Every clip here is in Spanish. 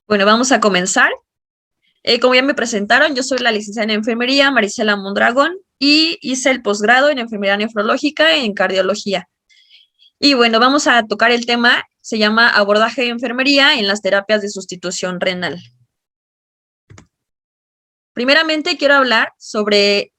Bueno, vamos a comenzar. Como ya me presentaron, yo soy la licenciada en enfermería, Marisela Mondragón, y hice el posgrado en enfermería nefrológica en cardiología. Y bueno, vamos a tocar el tema, se llama abordaje de enfermería en las terapias de sustitución renal. Primeramente, quiero hablar sobre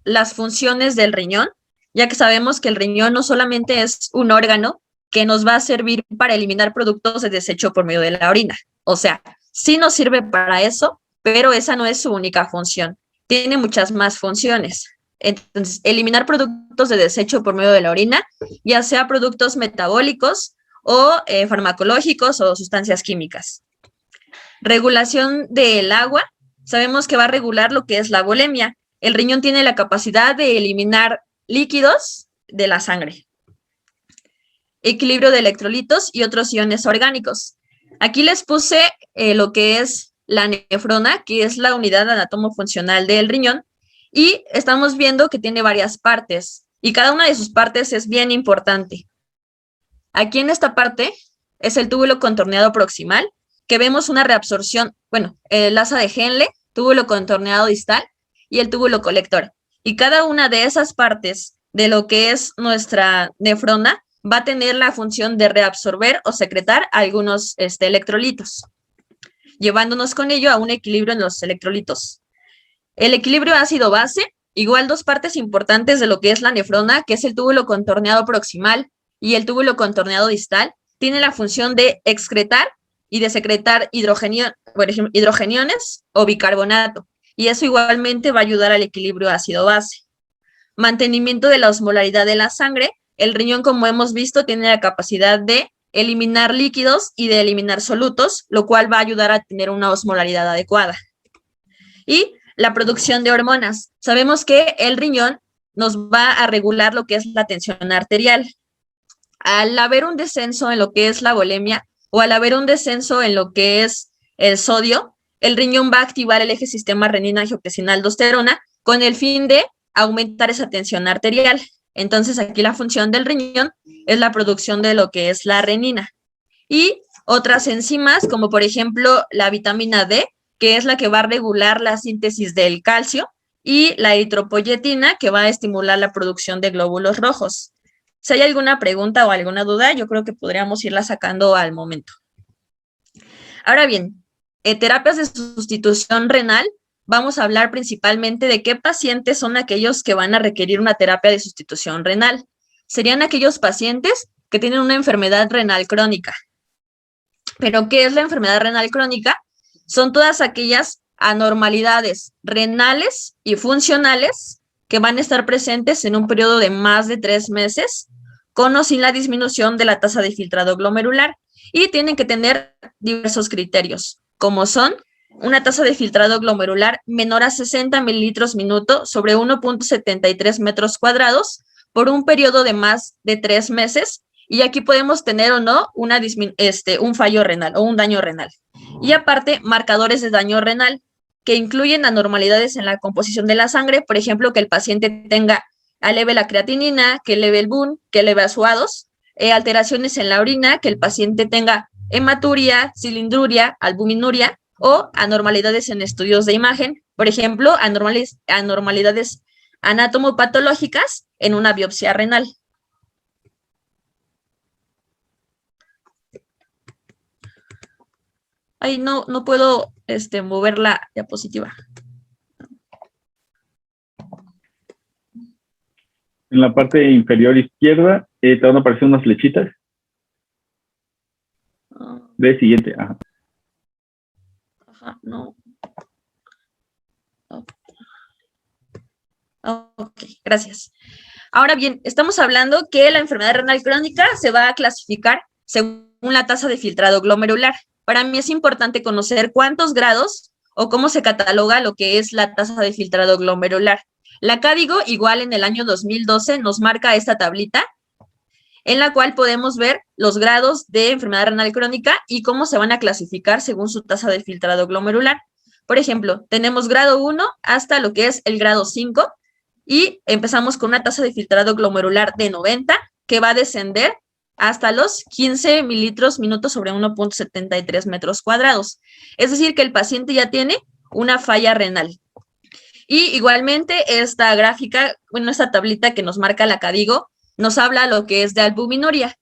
las funciones del riñón, ya que sabemos que el riñón no solamente es un órgano que nos va a servir para eliminar productos de desecho por medio de la orina. O sea, sí nos sirve para eso, pero esa no es su única función. Tiene muchas más funciones. Entonces, eliminar productos de desecho por medio de la orina, ya sea productos metabólicos o farmacológicos o sustancias químicas. Regulación del agua. Sabemos que va a regular lo que es la volemia. El riñón tiene la capacidad de eliminar líquidos de la sangre. Equilibrio de electrolitos y otros iones orgánicos. Aquí les puse lo que es la nefrona, que es la unidad anatomofuncional del riñón, y estamos viendo que tiene varias partes, y cada una de sus partes es bien importante. Aquí en esta parte es el túbulo contorneado proximal, que vemos una reabsorción, bueno, el asa de Henle, túbulo contorneado distal y el túbulo colector. Y cada una de esas partes de lo que es nuestra nefrona va a tener la función de reabsorber o secretar algunos electrolitos, llevándonos con ello a un equilibrio en los electrolitos. El equilibrio ácido-base, igual dos partes importantes de lo que es la nefrona, que es el túbulo contorneado proximal y el túbulo contorneado distal, tiene la función de excretar y de secretar hidrogeniones o bicarbonato, y eso igualmente va a ayudar al equilibrio ácido-base. Mantenimiento de la osmolaridad de la sangre. El riñón, como hemos visto, tiene la capacidad de eliminar líquidos y de eliminar solutos, lo cual va a ayudar a tener una osmolaridad adecuada. Y la producción de hormonas. Sabemos que el riñón nos va a regular lo que es la tensión arterial. Al haber un descenso en lo que es la volemia o al haber un descenso en lo que es el sodio, el riñón va a activar el eje sistema renina-angiotensina-aldosterona con el fin de aumentar esa tensión arterial. Entonces, aquí la función del riñón es la producción de lo que es la renina. Y otras enzimas, como por ejemplo la vitamina D, que es la que va a regular la síntesis del calcio, y la eritropoyetina, que va a estimular la producción de glóbulos rojos. Si hay alguna pregunta o alguna duda, yo creo que podríamos irla sacando al momento. Ahora bien, terapias de sustitución renal, vamos a hablar principalmente de qué pacientes son aquellos que van a requerir una terapia de sustitución renal. Serían aquellos pacientes que tienen una enfermedad renal crónica. ¿Pero qué es la enfermedad renal crónica? Son todas aquellas anormalidades renales y funcionales que van a estar presentes en un periodo de más de 3 meses, con o sin la disminución de la tasa de filtrado glomerular, y tienen que tener diversos criterios, como son una tasa de filtrado glomerular menor a 60 mililitros minuto sobre 1.73 metros cuadrados por un periodo de más de 3 meses, y aquí podemos tener o no un fallo renal o un daño renal. Y aparte, marcadores de daño renal, que incluyen anormalidades en la composición de la sangre, por ejemplo, que el paciente tenga eleve la creatinina, que eleve el BUN, que eleve a SUA2, alteraciones en la orina, que el paciente tenga hematuria, cilindruria, albuminuria, o anormalidades en estudios de imagen, por ejemplo, anormalidades anatomopatológicas en una biopsia renal. Ay, no puedo mover la diapositiva. En la parte inferior izquierda te van a aparecer unas flechitas. Ve siguiente. Ajá. Ajá, no. Ok, gracias. Ahora bien, estamos hablando que la enfermedad renal crónica se va a clasificar según la tasa de filtrado glomerular. Para mí es importante conocer cuántos grados o cómo se cataloga lo que es la tasa de filtrado glomerular. La CADIGO, igual en el año 2012, nos marca esta tablita en la cual podemos ver los grados de enfermedad renal crónica y cómo se van a clasificar según su tasa de filtrado glomerular. Por ejemplo, tenemos grado 1 hasta lo que es el grado 5, y empezamos con una tasa de filtrado glomerular de 90, que va a descender hasta los 15 mililitros minuto sobre 1.73 metros cuadrados. Es decir, que el paciente ya tiene una falla renal. Y igualmente esta gráfica, bueno, esta tablita que nos marca la CADIGO, nos habla lo que es de albuminuria.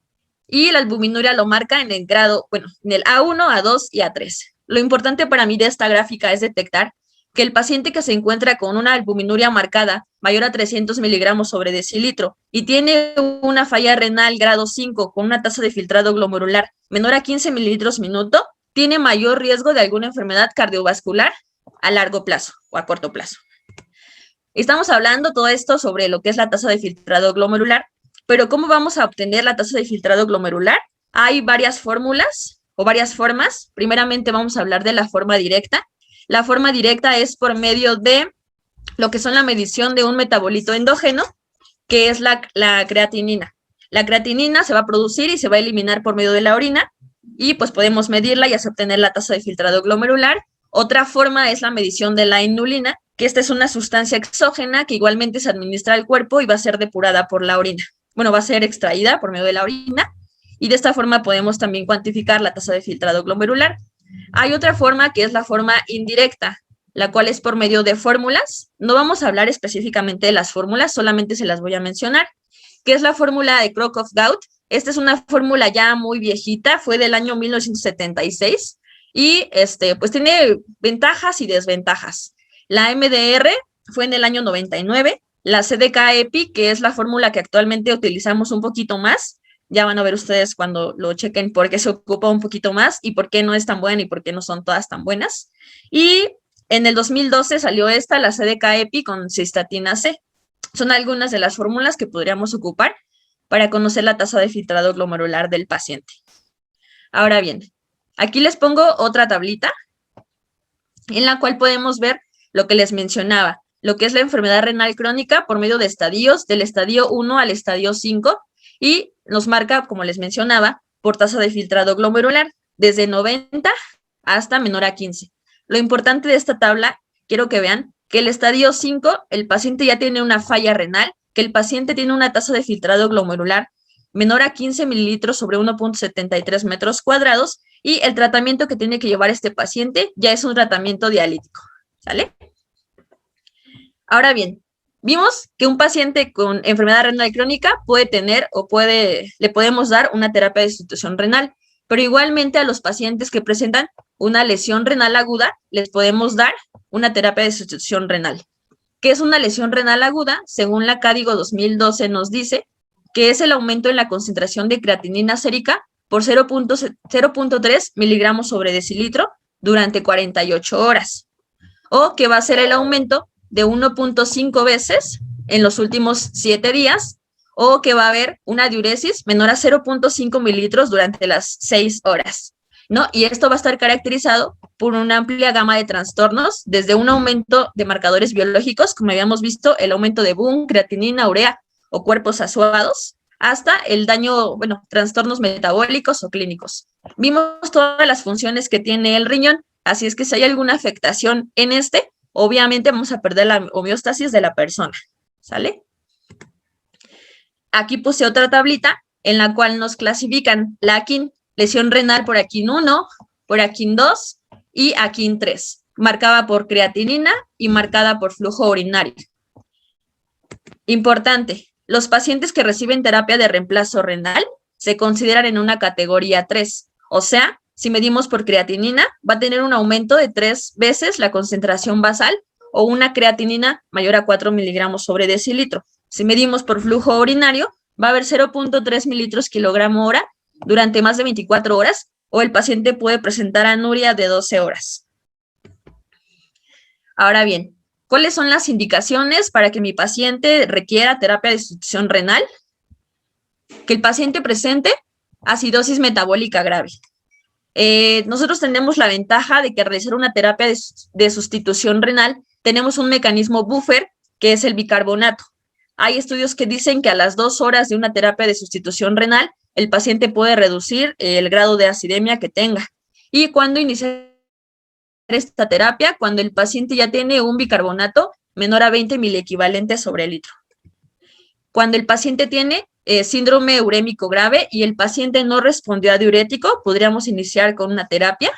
Y la albuminuria lo marca en el grado, bueno, en el A1, A2 y A3. Lo importante para mí de esta gráfica es detectar que el paciente que se encuentra con una albuminuria marcada mayor a 300 miligramos sobre decilitro y tiene una falla renal grado 5 con una tasa de filtrado glomerular menor a 15 mililitros minuto, tiene mayor riesgo de alguna enfermedad cardiovascular a largo plazo o a corto plazo. Estamos hablando todo esto sobre lo que es la tasa de filtrado glomerular, pero ¿cómo vamos a obtener la tasa de filtrado glomerular? Hay varias fórmulas o varias formas. Primeramente vamos a hablar de la forma directa. La forma directa es por medio de lo que son la medición de un metabolito endógeno, que es la creatinina. La creatinina se va a producir y se va a eliminar por medio de la orina y pues podemos medirla y así obtener la tasa de filtrado glomerular. Otra forma es la medición de la inulina, que esta es una sustancia exógena que igualmente se administra al cuerpo y va a ser depurada por la orina. Bueno, va a ser extraída por medio de la orina y de esta forma podemos también cuantificar la tasa de filtrado glomerular. Hay otra forma que es la forma indirecta, la cual es por medio de fórmulas. No vamos a hablar específicamente de las fórmulas, solamente se las voy a mencionar, que es la fórmula de Crocroft-Gault. Esta es una fórmula ya muy viejita, fue del año 1976 y pues tiene ventajas y desventajas. La MDR fue en el año 99, la CDK-EPI, que es la fórmula que actualmente utilizamos un poquito más, ya van a ver ustedes cuando lo chequen por qué se ocupa un poquito más y por qué no es tan buena y por qué no son todas tan buenas. Y en el 2012 salió esta, la CDK-EPI con cistatina C. Son algunas de las fórmulas que podríamos ocupar para conocer la tasa de filtrado glomerular del paciente. Ahora bien, aquí les pongo otra tablita en la cual podemos ver lo que les mencionaba, lo que es la enfermedad renal crónica por medio de estadios, del estadio 1 al estadio 5, y nos marca, como les mencionaba, por tasa de filtrado glomerular, desde 90 hasta menor a 15. Lo importante de esta tabla, quiero que vean que el estadio 5, el paciente ya tiene una falla renal, que el paciente tiene una tasa de filtrado glomerular menor a 15 mililitros sobre 1.73 metros cuadrados, y el tratamiento que tiene que llevar este paciente ya es un tratamiento dialítico, ¿sale? Ahora bien, vimos que un paciente con enfermedad renal crónica puede tener o le podemos dar una terapia de sustitución renal, pero igualmente a los pacientes que presentan una lesión renal aguda les podemos dar una terapia de sustitución renal. ¿Qué es una lesión renal aguda? Según la CADIGO 2012 nos dice que es el aumento en la concentración de creatinina sérica por 0.3 miligramos sobre decilitro durante 48 horas, o que va a ser el aumento de 1.5 veces en los últimos 7 días, o que va a haber una diuresis menor a 0.5 mililitros durante las 6 horas, ¿no? Y esto va a estar caracterizado por una amplia gama de trastornos, desde un aumento de marcadores biológicos, como habíamos visto, el aumento de BUN, creatinina, urea o cuerpos azuados, hasta el daño, bueno, trastornos metabólicos o clínicos. Vimos todas las funciones que tiene el riñón, así es que si hay alguna afectación en obviamente vamos a perder la homeostasis de la persona, ¿sale? Aquí puse otra tablita en la cual nos clasifican la AKIN, lesión renal por AKIN 1, por AKIN 2 y AKIN 3, marcada por creatinina y marcada por flujo urinario. Importante, los pacientes que reciben terapia de reemplazo renal se consideran en una categoría 3, o sea, si medimos por creatinina, va a tener un aumento de 3 veces la concentración basal o una creatinina mayor a 4 miligramos sobre decilitro. Si medimos por flujo urinario, va a haber 0.3 mililitros kilogramo hora durante más de 24 horas, o el paciente puede presentar anuria de 12 horas. Ahora bien, ¿cuáles son las indicaciones para que mi paciente requiera terapia de sustitución renal? Que el paciente presente acidosis metabólica grave. Nosotros tenemos la ventaja de que al realizar una terapia de sustitución renal tenemos un mecanismo buffer que es el bicarbonato. Hay estudios que dicen que a las 2 horas de una terapia de sustitución renal el paciente puede reducir el grado de acidemia que tenga. Y cuando inicia esta terapia, cuando el paciente ya tiene un bicarbonato menor a 20 miliequivalentes sobre litro. Cuando el paciente tiene síndrome urémico grave y el paciente no respondió a diurético, podríamos iniciar con una terapia.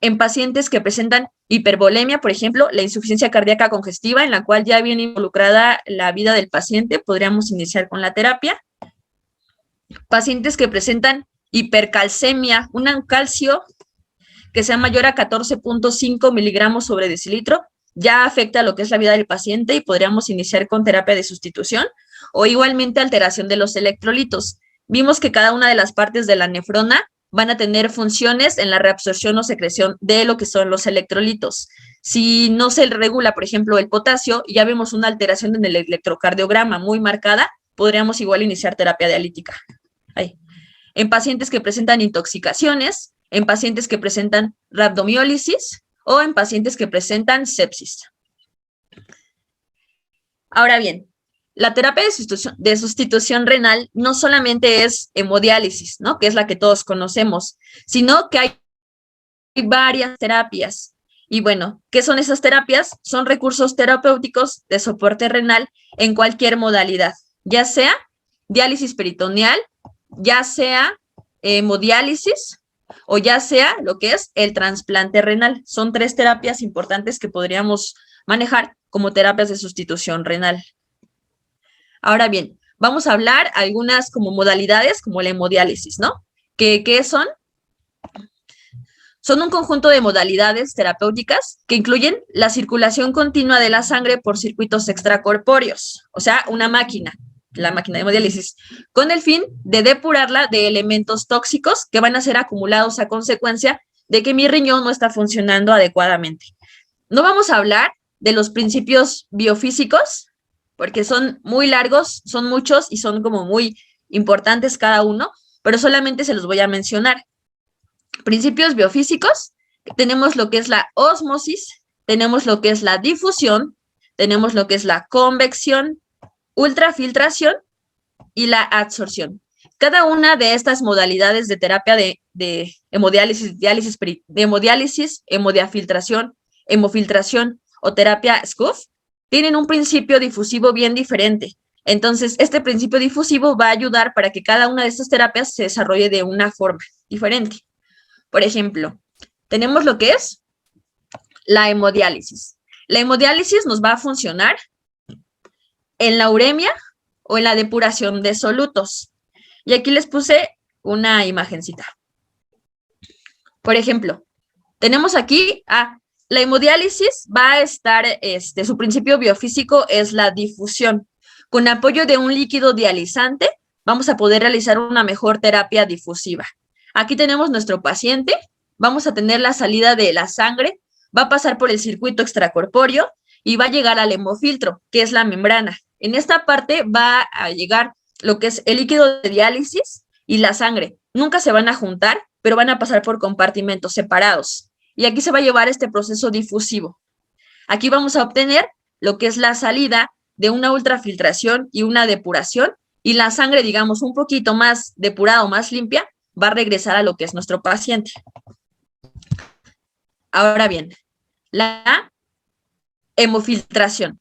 En pacientes que presentan hipervolemia, por ejemplo, la insuficiencia cardíaca congestiva, en la cual ya viene involucrada la vida del paciente, podríamos iniciar con la terapia. Pacientes que presentan hipercalcemia, un calcio que sea mayor a 14.5 miligramos sobre decilitro, ya afecta lo que es la vida del paciente y podríamos iniciar con terapia de sustitución o igualmente alteración de los electrolitos. Vimos que cada una de las partes de la nefrona van a tener funciones en la reabsorción o secreción de lo que son los electrolitos. Si no se regula, por ejemplo, el potasio, y ya vemos una alteración en el electrocardiograma muy marcada, podríamos igual iniciar terapia dialítica. Ahí. En pacientes que presentan intoxicaciones, en pacientes que presentan rabdomiólisis o en pacientes que presentan sepsis. Ahora bien, la terapia de sustitución renal no solamente es hemodiálisis, ¿no? Que es la que todos conocemos, sino que hay varias terapias. Y bueno, ¿qué son esas terapias? Son recursos terapéuticos de soporte renal en cualquier modalidad, ya sea diálisis peritoneal, ya sea hemodiálisis o ya sea lo que es el trasplante renal. Son 3 terapias importantes que podríamos manejar como terapias de sustitución renal. Ahora bien, vamos a hablar algunas como modalidades como la hemodiálisis, ¿no? ¿Qué son? Son un conjunto de modalidades terapéuticas que incluyen la circulación continua de la sangre por circuitos extracorpóreos, o sea, una máquina, la máquina de hemodiálisis, con el fin de depurarla de elementos tóxicos que van a ser acumulados a consecuencia de que mi riñón no está funcionando adecuadamente. No vamos a hablar de los principios biofísicos, porque son muy largos, son muchos y son como muy importantes cada uno, pero solamente se los voy a mencionar. Principios biofísicos, tenemos lo que es la ósmosis, tenemos lo que es la difusión, tenemos lo que es la convección, ultrafiltración y la adsorción. Cada una de estas modalidades de terapia de hemodiálisis, hemodiafiltración, hemofiltración o terapia SCUF, tienen un principio difusivo bien diferente. Entonces, este principio difusivo va a ayudar para que cada una de estas terapias se desarrolle de una forma diferente. Por ejemplo, tenemos lo que es la hemodiálisis. La hemodiálisis nos va a funcionar en la uremia o en la depuración de solutos. Y aquí les puse una imagencita. Por ejemplo, tenemos aquí la hemodiálisis va a estar, su principio biofísico es la difusión. Con apoyo de un líquido dializante, vamos a poder realizar una mejor terapia difusiva. Aquí tenemos nuestro paciente, vamos a tener la salida de la sangre, va a pasar por el circuito extracorpóreo y va a llegar al hemofiltro, que es la membrana. En esta parte va a llegar lo que es el líquido de diálisis y la sangre. Nunca se van a juntar, pero van a pasar por compartimentos separados. Y aquí se va a llevar este proceso difusivo. Aquí vamos a obtener lo que es la salida de una ultrafiltración y una depuración, y la sangre, digamos, un poquito más depurada o más limpia, va a regresar a lo que es nuestro paciente. Ahora bien, la hemofiltración.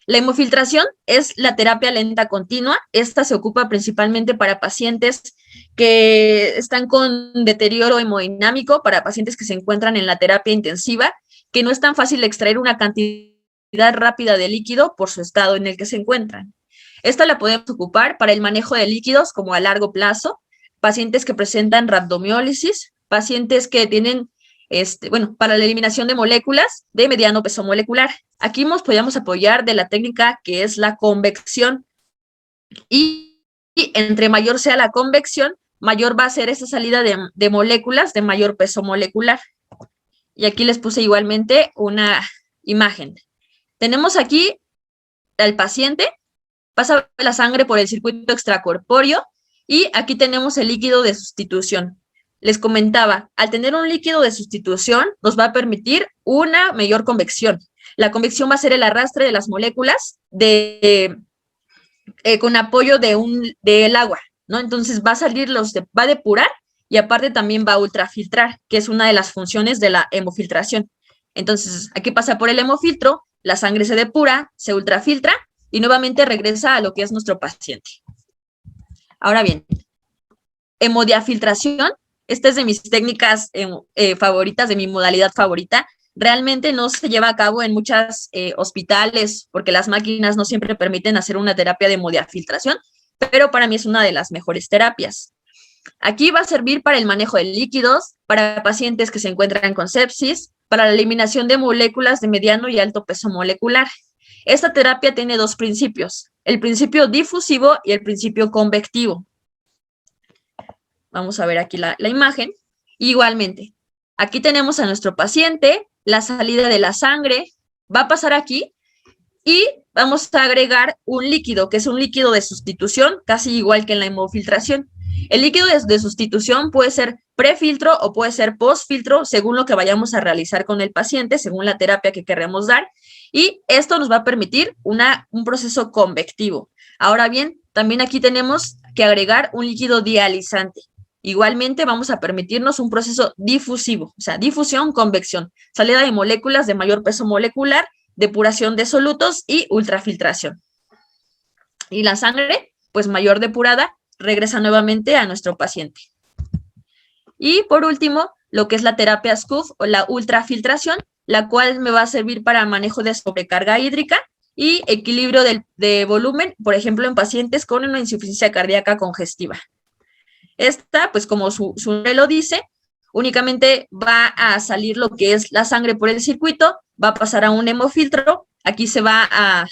La hemofiltración es la terapia lenta continua. Esta se ocupa principalmente para pacientes que están con deterioro hemodinámico, para pacientes que se encuentran en la terapia intensiva, que no es tan fácil extraer una cantidad rápida de líquido por su estado en el que se encuentran. Esta la podemos ocupar para el manejo de líquidos como a largo plazo, pacientes que presentan rabdomiólisis, pacientes que tienen, para la eliminación de moléculas de mediano peso molecular. Aquí nos podemos apoyar de la técnica que es la convección y entre mayor sea la convección, mayor va a ser esa salida de moléculas de mayor peso molecular. Y aquí les puse igualmente una imagen. Tenemos aquí al paciente, pasa la sangre por el circuito extracorpóreo y aquí tenemos el líquido de sustitución. Les comentaba, al tener un líquido de sustitución nos va a permitir una mayor convección. La convección va a ser el arrastre de las moléculas con apoyo del agua, ¿no? Entonces va a salir va a depurar y aparte también va a ultrafiltrar, que es una de las funciones de la hemofiltración. Entonces aquí pasa por el hemofiltro, la sangre se depura, se ultrafiltra y nuevamente regresa a lo que es nuestro paciente. Ahora bien, hemodiafiltración, esta es de mis técnicas favoritas, de mi modalidad favorita. Realmente no se lleva a cabo en muchos hospitales porque las máquinas no siempre permiten hacer una terapia de hemodiafiltración, pero para mí es una de las mejores terapias. Aquí va a servir para el manejo de líquidos, para pacientes que se encuentran con sepsis, para la eliminación de moléculas de mediano y alto peso molecular. Esta terapia tiene dos principios, el principio difusivo y el principio convectivo. Vamos a ver aquí la imagen. Igualmente, aquí tenemos a nuestro paciente, la salida de la sangre va a pasar aquí y vamos a agregar un líquido, que es un líquido de sustitución, casi igual que en la hemofiltración. El líquido de sustitución puede ser prefiltro o puede ser postfiltro, según lo que vayamos a realizar con el paciente, según la terapia que queremos dar, y esto nos va a permitir un proceso convectivo. Ahora bien, también aquí tenemos que agregar un líquido dializante. Igualmente vamos a permitirnos un proceso difusivo, o sea, difusión, convección, salida de moléculas de mayor peso molecular, depuración de solutos y ultrafiltración. Y la sangre, pues mayor depurada, regresa nuevamente a nuestro paciente. Y por último, lo que es la terapia SCUF o la ultrafiltración, la cual me va a servir para manejo de sobrecarga hídrica y equilibrio de volumen, por ejemplo, en pacientes con una insuficiencia cardíaca congestiva. Esta, pues como su nombre lo dice, únicamente va a salir lo que es la sangre por el circuito, va a pasar a un hemofiltro, aquí se va a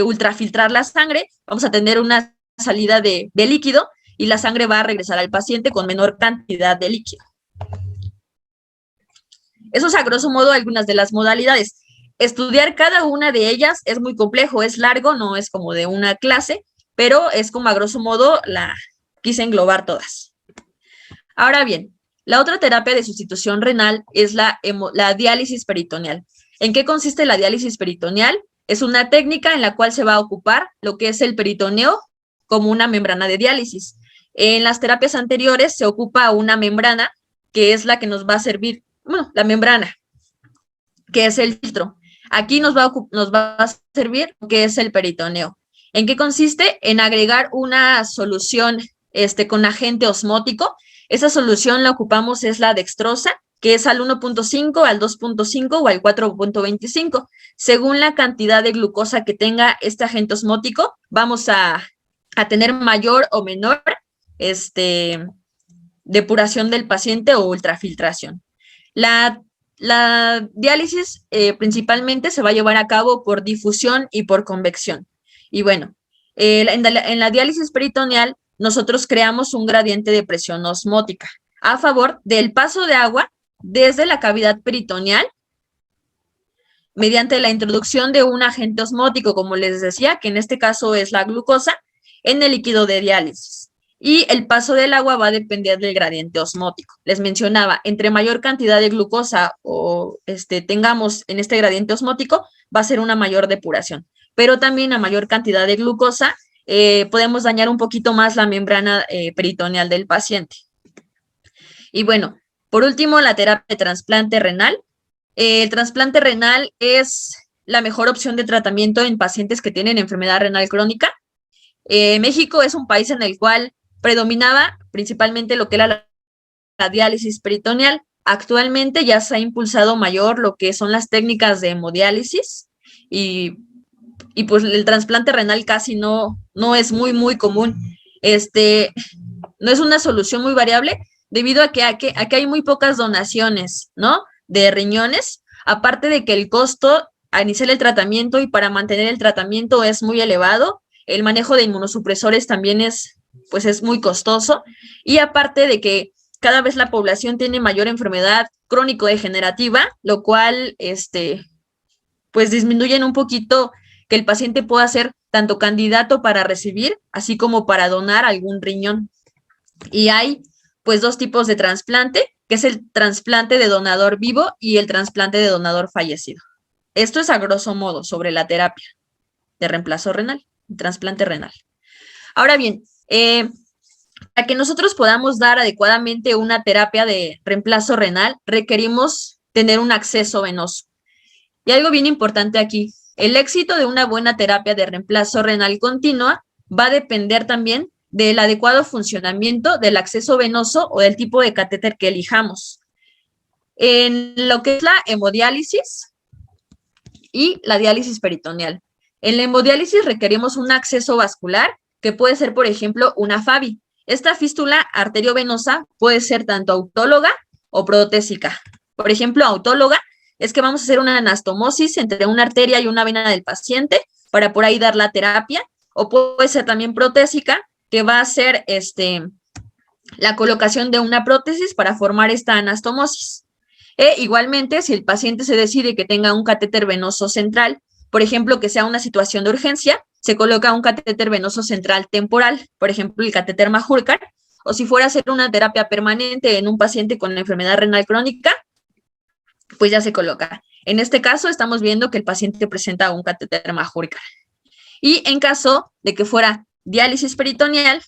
ultrafiltrar la sangre, vamos a tener una salida de líquido y la sangre va a regresar al paciente con menor cantidad de líquido. Eso es a grosso modo algunas de las modalidades. Estudiar cada una de ellas es muy complejo, es largo, no es como de una clase, pero es como a grosso modo quise englobar todas. Ahora bien, la otra terapia de sustitución renal es la diálisis peritoneal. ¿En qué consiste la diálisis peritoneal? Es una técnica en la cual se va a ocupar lo que es el peritoneo como una membrana de diálisis. En las terapias anteriores se ocupa una membrana que es la que nos va a servir, bueno, la membrana, que es el filtro. Aquí nos va a servir lo que es el peritoneo. ¿En qué consiste? En agregar una solución con agente osmótico. Esa solución la ocupamos es la dextrosa, que es al 1.5, al 2.5 o al 4.25. Según la cantidad de glucosa que tenga este agente osmótico, vamos a tener mayor o menor depuración del paciente o ultrafiltración. La diálisis principalmente se va a llevar a cabo por difusión y por convección. Y bueno, en la diálisis peritoneal nosotros creamos un gradiente de presión osmótica a favor del paso de agua desde la cavidad peritoneal mediante la introducción de un agente osmótico, como les decía, que en este caso es la glucosa, en el líquido de diálisis. Y el paso del agua va a depender del gradiente osmótico. Les mencionaba, entre mayor cantidad de glucosa o tengamos en este gradiente osmótico, va a ser una mayor depuración. Pero también a mayor cantidad de glucosa, podemos dañar un poquito más la membrana peritoneal del paciente. Y bueno, por último, la terapia de trasplante renal. El trasplante renal es la mejor opción de tratamiento en pacientes que tienen enfermedad renal crónica. México es un país en el cual predominaba principalmente lo que era la diálisis peritoneal. Actualmente ya se ha impulsado mayor lo que son las técnicas de hemodiálisis y pues el trasplante renal casi no es muy común. No es una solución muy variable debido a que hay muy pocas donaciones, ¿no?, de riñones, aparte de que el costo a iniciar el tratamiento y para mantener el tratamiento es muy elevado. El manejo de inmunosupresores también es muy costoso, y aparte de que cada vez la población tiene mayor enfermedad crónico-degenerativa, lo cual pues disminuyen un poquito que el paciente pueda ser tanto candidato para recibir, así como para donar algún riñón. Y hay pues dos tipos de trasplante, que es el trasplante de donador vivo y el trasplante de donador fallecido. Esto es a grosso modo sobre la terapia de reemplazo renal, trasplante renal. Ahora bien, para que nosotros podamos dar adecuadamente una terapia de reemplazo renal, requerimos tener un acceso venoso. Y algo bien importante aquí, el éxito de una buena terapia de reemplazo renal continua va a depender también del adecuado funcionamiento del acceso venoso o del tipo de catéter que elijamos. En lo que es la hemodiálisis y la diálisis peritoneal. En la hemodiálisis requerimos un acceso vascular que puede ser, por ejemplo, una FABI. Esta fístula arteriovenosa puede ser tanto autóloga o protésica. Por ejemplo, autóloga es que vamos a hacer una anastomosis entre una arteria y una vena del paciente para por ahí dar la terapia, o puede ser también protésica, que va a ser la colocación de una prótesis para formar esta anastomosis. Igualmente, si el paciente se decide que tenga un catéter venoso central, por ejemplo, que sea una situación de urgencia, se coloca un catéter venoso central temporal, por ejemplo, el catéter Majorcar, o si fuera a hacer una terapia permanente en un paciente con enfermedad renal crónica, pues ya se coloca. En este caso, estamos viendo que el paciente presenta un catéter Majorcar. Y en caso de que fuera diálisis peritoneal,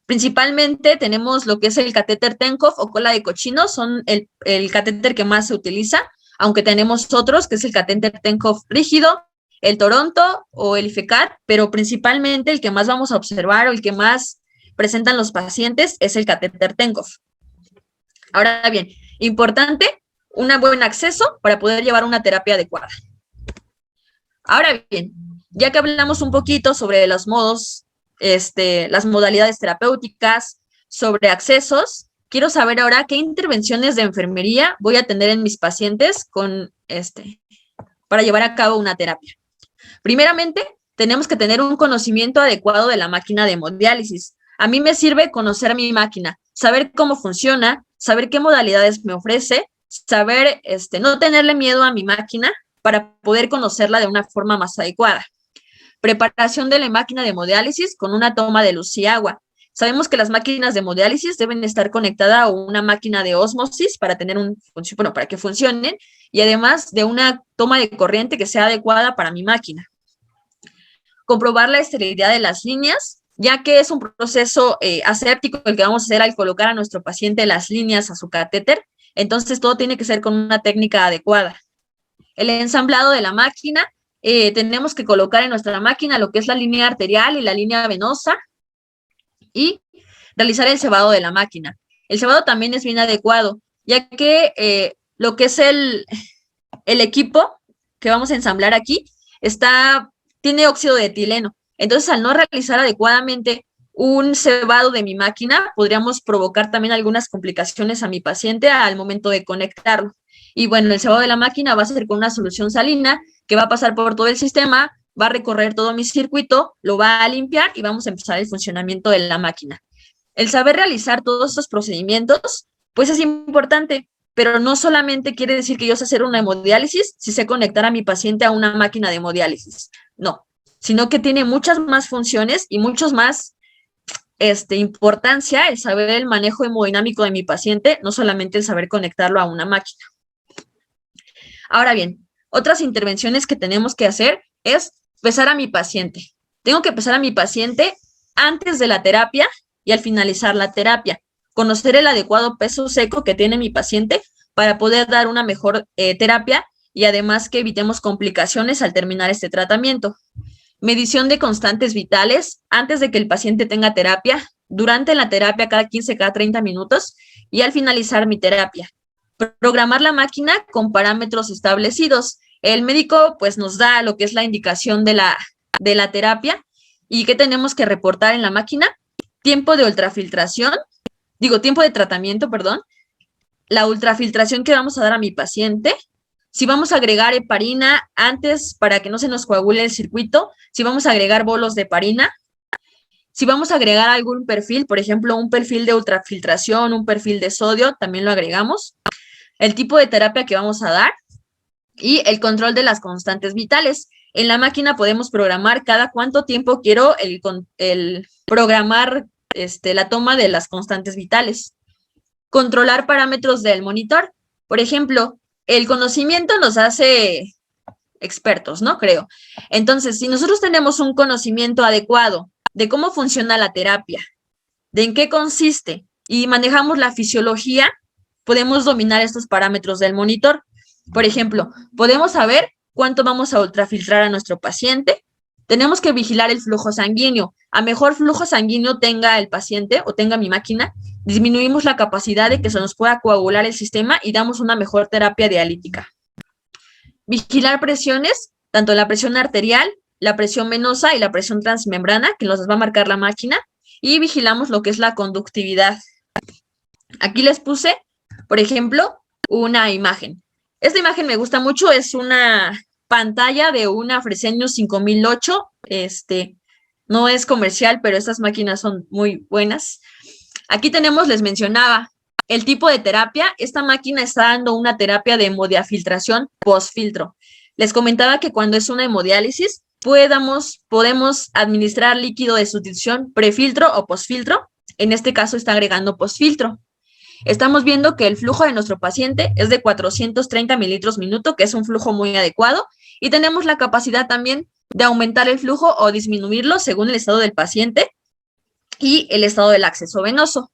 principalmente tenemos lo que es el catéter Tenkov o cola de cochino, son el catéter que más se utiliza, aunque tenemos otros, que es el catéter Tenkov rígido, el Toronto o el IFECAR, pero principalmente el que más vamos a observar o el que más presentan los pacientes es el catéter Tenkov. Ahora bien, importante, un buen acceso para poder llevar una terapia adecuada. Ahora bien, ya que hablamos un poquito sobre los modos, las modalidades terapéuticas, sobre accesos, quiero saber ahora qué intervenciones de enfermería voy a tener en mis pacientes para llevar a cabo una terapia. Primeramente, tenemos que tener un conocimiento adecuado de la máquina de hemodiálisis. A mí me sirve conocer mi máquina, saber cómo funciona, saber qué modalidades me ofrece, saber no tenerle miedo a mi máquina para poder conocerla de una forma más adecuada. Preparación de la máquina de hemodiálisis con una toma de luz y agua. Sabemos que las máquinas de hemodiálisis deben estar conectadas a una máquina de ósmosis para para que funcionen, y además de una toma de corriente que sea adecuada para mi máquina. Comprobar la esterilidad de las líneas, ya que es un proceso aséptico el que vamos a hacer al colocar a nuestro paciente las líneas a su catéter, entonces todo tiene que ser con una técnica adecuada. El ensamblado de la máquina, tenemos que colocar en nuestra máquina lo que es la línea arterial y la línea venosa y realizar el cebado de la máquina. El cebado también es bien adecuado, ya que lo que es el equipo que vamos a ensamblar aquí tiene óxido de etileno. Entonces, al no realizar adecuadamente un cebado de mi máquina, podríamos provocar también algunas complicaciones a mi paciente al momento de conectarlo. Y bueno, el cebado de la máquina va a ser con una solución salina que va a pasar por todo el sistema, va a recorrer todo mi circuito, lo va a limpiar y vamos a empezar el funcionamiento de la máquina. El saber realizar todos estos procedimientos, pues es importante, pero no solamente quiere decir que yo sé hacer una hemodiálisis si sé conectar a mi paciente a una máquina de hemodiálisis. No, sino que tiene muchas más funciones y muchos más importancia el saber el manejo hemodinámico de mi paciente, no solamente el saber conectarlo a una máquina. Ahora bien, otras intervenciones que tenemos que hacer es pesar a mi paciente. Tengo que pesar a mi paciente antes de la terapia y al finalizar la terapia. Conocer el adecuado peso seco que tiene mi paciente para poder dar una mejor terapia y además que evitemos complicaciones al terminar este tratamiento. Medición de constantes vitales antes de que el paciente tenga terapia, durante la terapia cada 15, cada 30 minutos y al finalizar mi terapia. Programar la máquina con parámetros establecidos. El médico pues nos da lo que es la indicación de la terapia y qué tenemos que reportar en la máquina. Tiempo de tratamiento, la ultrafiltración que vamos a dar a mi paciente, si vamos a agregar heparina antes para que no se nos coagule el circuito, si vamos a agregar bolos de heparina, si vamos a agregar algún perfil, por ejemplo, un perfil de ultrafiltración, un perfil de sodio, también lo agregamos, el tipo de terapia que vamos a dar y el control de las constantes vitales. En la máquina podemos programar cada cuánto tiempo quiero programar la toma de las constantes vitales. Controlar parámetros del monitor. Por ejemplo, el conocimiento nos hace expertos, ¿no? Creo. Entonces, si nosotros tenemos un conocimiento adecuado de cómo funciona la terapia, de en qué consiste y manejamos la fisiología, podemos dominar estos parámetros del monitor. Por ejemplo, podemos saber cuánto vamos a ultrafiltrar a nuestro paciente, Tenemos que vigilar el flujo sanguíneo. A mejor flujo sanguíneo tenga el paciente o tenga mi máquina, disminuimos la capacidad de que se nos pueda coagular el sistema y damos una mejor terapia dialítica. Vigilar presiones, tanto la presión arterial, la presión venosa y la presión transmembrana, que nos va a marcar la máquina, y vigilamos lo que es la conductividad. Aquí les puse, por ejemplo, una imagen. Esta imagen me gusta mucho, es una pantalla de una Fresenius 5008, no es comercial, pero estas máquinas son muy buenas. Aquí tenemos, les mencionaba, el tipo de terapia. Esta máquina está dando una terapia de hemodiafiltración post-filtro. Les comentaba que cuando es una hemodiálisis, podemos administrar líquido de sustitución prefiltro o postfiltro. En este caso está agregando postfiltro. Estamos viendo que el flujo de nuestro paciente es de 430 mililitros minuto, que es un flujo muy adecuado, y tenemos la capacidad también de aumentar el flujo o disminuirlo según el estado del paciente y el estado del acceso venoso.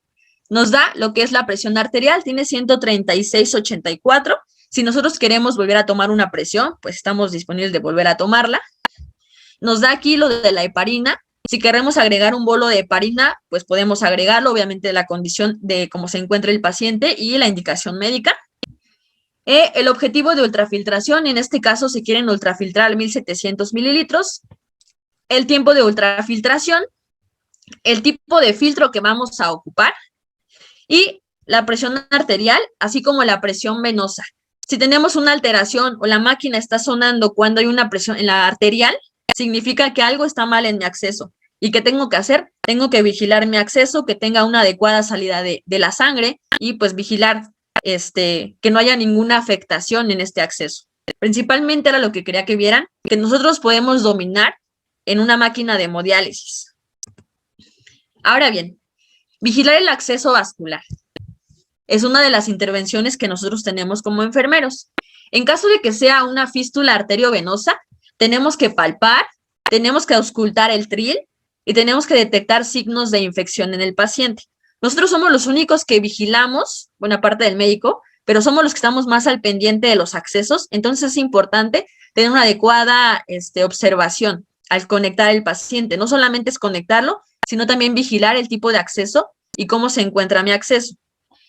Nos da lo que es la presión arterial, tiene 136/84. Si nosotros queremos volver a tomar una presión, pues estamos disponibles de volver a tomarla. Nos da aquí lo de la heparina. Si queremos agregar un bolo de heparina, pues podemos agregarlo, obviamente la condición de cómo se encuentra el paciente y la indicación médica. El objetivo de ultrafiltración, en este caso se quieren ultrafiltrar 1700 mililitros. El tiempo de ultrafiltración, el tipo de filtro que vamos a ocupar y la presión arterial, así como la presión venosa. Si tenemos una alteración o la máquina está sonando cuando hay una presión en la arterial, significa que algo está mal en mi acceso. ¿Y qué tengo que hacer? Tengo que vigilar mi acceso, que tenga una adecuada salida de la sangre y pues vigilar que no haya ninguna afectación en este acceso. Principalmente era lo que quería que vieran, que nosotros podemos dominar en una máquina de hemodiálisis. Ahora bien, vigilar el acceso vascular es una de las intervenciones que nosotros tenemos como enfermeros. En caso de que sea una fístula arteriovenosa, tenemos que palpar, tenemos que auscultar el tril y tenemos que detectar signos de infección en el paciente. Nosotros somos los únicos que vigilamos, bueno, aparte del médico, pero somos los que estamos más al pendiente de los accesos, entonces es importante tener una adecuada observación al conectar el paciente. No solamente es conectarlo, sino también vigilar el tipo de acceso y cómo se encuentra mi acceso.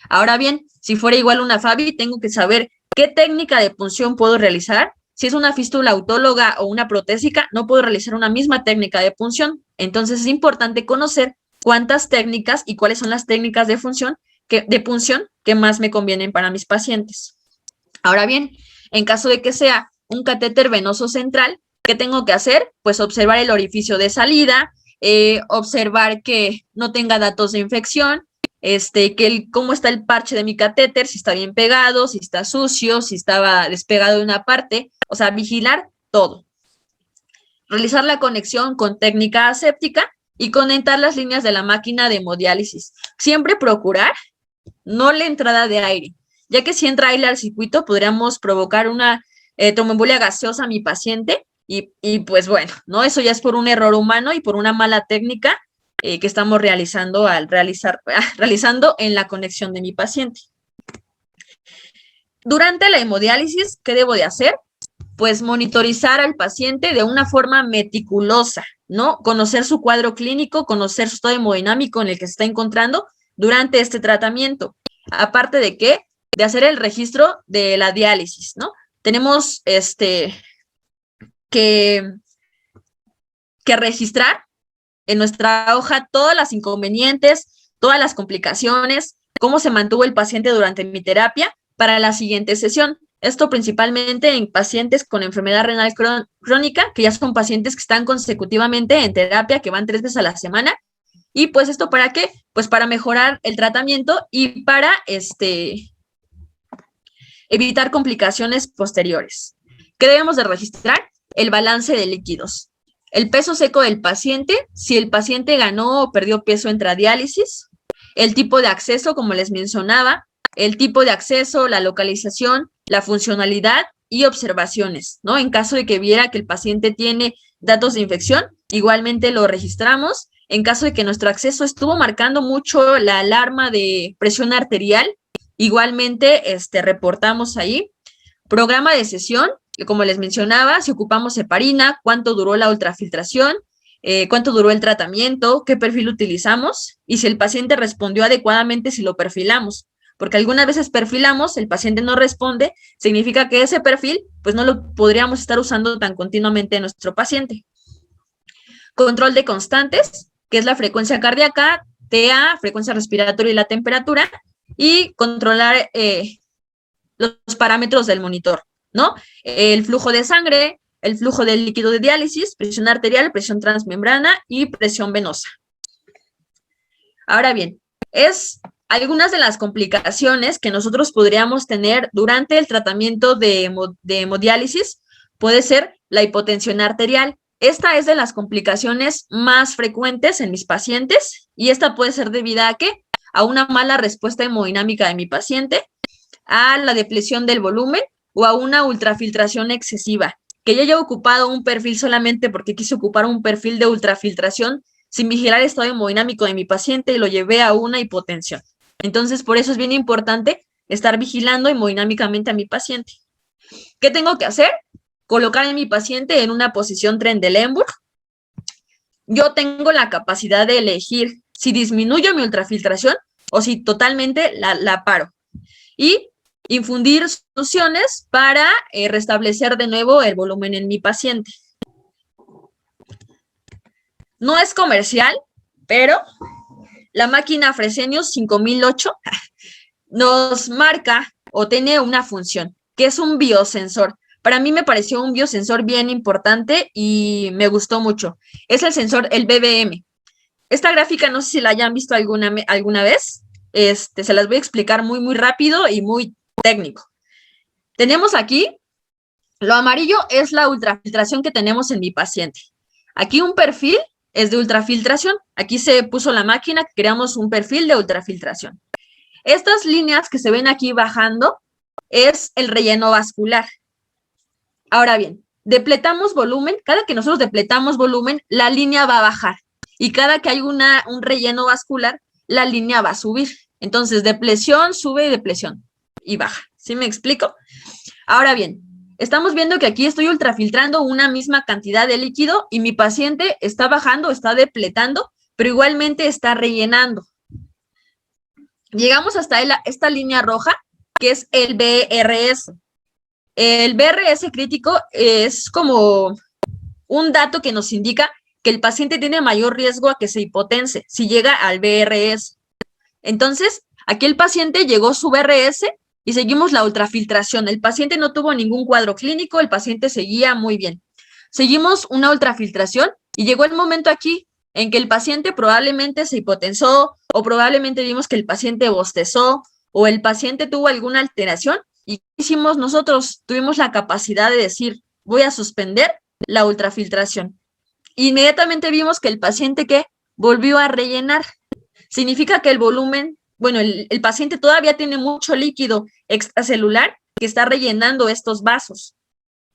Ahora bien, si fuera igual una FABI, tengo que saber qué técnica de punción puedo realizar. Si es una fístula autóloga o una protésica, no puedo realizar una misma técnica de punción. Entonces es importante conocer cuántas técnicas y cuáles son las técnicas de punción que más me convienen para mis pacientes. Ahora bien, en caso de que sea un catéter venoso central, ¿qué tengo que hacer? Pues observar el orificio de salida, observar que no tenga datos de infección, cómo está el parche de mi catéter, si está bien pegado, si está sucio, si estaba despegado de una parte, o sea, vigilar todo. Realizar la conexión con técnica aséptica y conectar las líneas de la máquina de hemodiálisis. Siempre procurar no la entrada de aire, ya que si entra aire al circuito podríamos provocar una tromboembolia gaseosa a mi paciente y pues bueno, ¿no? Eso ya es por un error humano y por una mala técnica que estamos realizando en la conexión de mi paciente. Durante la hemodiálisis, ¿qué debo de hacer? Pues monitorizar al paciente de una forma meticulosa, ¿no? Conocer su cuadro clínico, conocer su estado hemodinámico en el que se está encontrando durante este tratamiento. Aparte de qué, de hacer el registro de la diálisis, ¿no? Tenemos que registrar en nuestra hoja todas las inconvenientes, todas las complicaciones, cómo se mantuvo el paciente durante mi terapia para la siguiente sesión. Esto principalmente en pacientes con enfermedad renal crónica, que ya son pacientes que están consecutivamente en terapia, que van 3 veces a la semana. Y pues esto ¿para qué? Pues para mejorar el tratamiento y para evitar complicaciones posteriores. ¿Qué debemos de registrar? El balance de líquidos. El peso seco del paciente, si el paciente ganó o perdió peso entre diálisis, el tipo de acceso, como les mencionaba, el tipo de acceso, la localización, la funcionalidad y observaciones, ¿no? En caso de que viera que el paciente tiene datos de infección, igualmente lo registramos. En caso de que nuestro acceso estuvo marcando mucho la alarma de presión arterial, igualmente reportamos ahí. Programa de sesión como les mencionaba, si ocupamos heparina, cuánto duró la ultrafiltración, cuánto duró el tratamiento, qué perfil utilizamos y si el paciente respondió adecuadamente si lo perfilamos. Porque algunas veces perfilamos, el paciente no responde, significa que ese perfil pues no lo podríamos estar usando tan continuamente en nuestro paciente. Control de constantes, que es la frecuencia cardíaca, TA, frecuencia respiratoria y la temperatura, y controlar los parámetros del monitor, ¿no? El flujo de sangre, el flujo del líquido de diálisis, presión arterial, presión transmembrana y presión venosa. Ahora bien, algunas de las complicaciones que nosotros podríamos tener durante el tratamiento de hemodiálisis puede ser la hipotensión arterial. Esta es de las complicaciones más frecuentes en mis pacientes y esta puede ser debida a ¿qué? A una mala respuesta hemodinámica de mi paciente, a la depresión del volumen o a una ultrafiltración excesiva. Que yo haya ocupado un perfil solamente porque quise ocupar un perfil de ultrafiltración sin vigilar el estado hemodinámico de mi paciente y lo llevé a una hipotensión. Entonces, por eso es bien importante estar vigilando hemodinámicamente a mi paciente. ¿Qué tengo que hacer? Colocar a mi paciente en una posición Trendelenburg. Yo tengo la capacidad de elegir si disminuyo mi ultrafiltración o si totalmente la paro. Y infundir soluciones para restablecer de nuevo el volumen en mi paciente. No es comercial, pero la máquina Fresenius 5008 nos marca o tiene una función, que es un biosensor. Para mí me pareció un biosensor bien importante y me gustó mucho. Es el sensor, el BBM. Esta gráfica no sé si la hayan visto alguna vez. Se las voy a explicar muy rápido y muy técnico. Tenemos aquí, lo amarillo es la ultrafiltración que tenemos en mi paciente. Aquí un perfil es de ultrafiltración. Aquí se puso la máquina, creamos un perfil de ultrafiltración. Estas líneas que se ven aquí bajando es el relleno vascular. Ahora bien, depletamos volumen. Cada que nosotros depletamos volumen, la línea va a bajar. Y cada que hay un relleno vascular, la línea va a subir. Entonces, depresión, sube y depresión. Y baja. ¿Sí me explico? Ahora bien, estamos viendo que aquí estoy ultrafiltrando una misma cantidad de líquido y mi paciente está bajando, está depletando, pero igualmente está rellenando. Llegamos hasta esta línea roja, que es el BRS. El BRS crítico es como un dato que nos indica que el paciente tiene mayor riesgo a que se hipotense si llega al BRS. Entonces, aquí el paciente llegó su BRS y seguimos la ultrafiltración. El paciente no tuvo ningún cuadro clínico, el paciente seguía muy bien. Seguimos una ultrafiltración y llegó el momento aquí en que el paciente probablemente se hipotensó o probablemente vimos que el paciente bostezó o el paciente tuvo alguna alteración y ¿qué hicimos nosotros? Tuvimos la capacidad de decir, voy a suspender la ultrafiltración. Inmediatamente vimos que el paciente que volvió a rellenar. Significa que el volumen, bueno, el paciente todavía tiene mucho líquido extracelular que está rellenando estos vasos.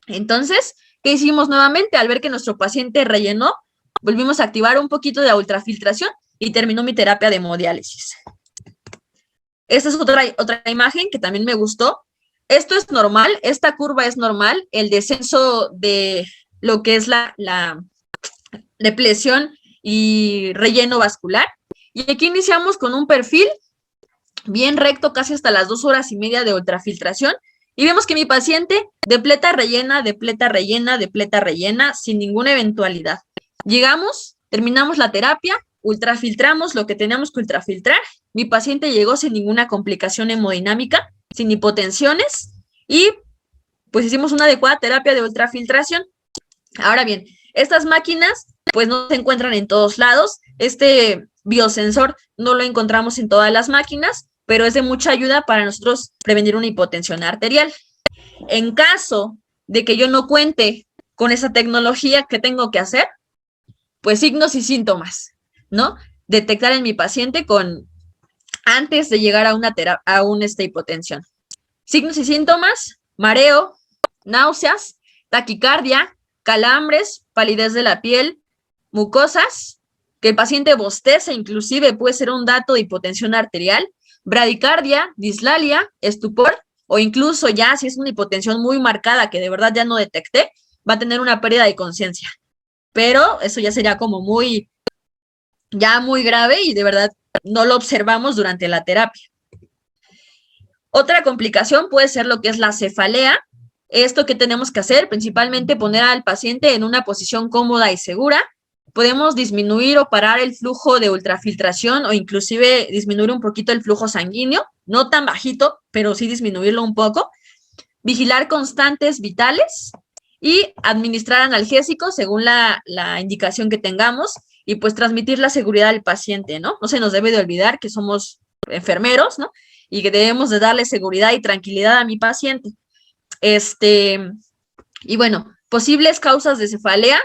Entonces, ¿qué hicimos nuevamente? Al ver que nuestro paciente rellenó, volvimos a activar un poquito de ultrafiltración y terminó mi terapia de hemodiálisis. Esta es otra imagen que también me gustó. Esto es normal, esta curva es normal, el descenso de lo que es la depresión y relleno vascular. Y aquí iniciamos con un perfil bien recto, casi hasta las 2 horas y media de ultrafiltración. Y vemos que mi paciente depleta, rellena, depleta, rellena, depleta, rellena, sin ninguna eventualidad. Llegamos, terminamos la terapia, ultrafiltramos lo que teníamos que ultrafiltrar. Mi paciente llegó sin ninguna complicación hemodinámica, sin hipotensiones y pues hicimos una adecuada terapia de ultrafiltración. Ahora bien, estas máquinas pues no se encuentran en todos lados. Este biosensor no lo encontramos en todas las máquinas, pero es de mucha ayuda para nosotros prevenir una hipotensión arterial. En caso de que yo no cuente con esa tecnología, ¿qué tengo que hacer? Pues signos y síntomas, ¿no? Detectar en mi paciente antes de llegar a una hipotensión. Signos y síntomas: mareo, náuseas, taquicardia, calambres, palidez de la piel, mucosas, que el paciente bostece, inclusive puede ser un dato de hipotensión arterial, bradicardia, dislalia, estupor o incluso ya si es una hipotensión muy marcada que de verdad ya no detecté, va a tener una pérdida de conciencia. Pero eso ya sería como ya muy grave y de verdad no lo observamos durante la terapia. Otra complicación puede ser lo que es la cefalea. Esto que tenemos que hacer, principalmente poner al paciente en una posición cómoda y segura. Podemos disminuir o parar el flujo de ultrafiltración o inclusive disminuir un poquito el flujo sanguíneo, no tan bajito, pero sí disminuirlo un poco. Vigilar constantes vitales y administrar analgésicos según la indicación que tengamos y pues transmitir la seguridad al paciente, ¿no? No se nos debe de olvidar que somos enfermeros, ¿no? Y que debemos de darle seguridad y tranquilidad a mi paciente. Y bueno, posibles causas de cefalea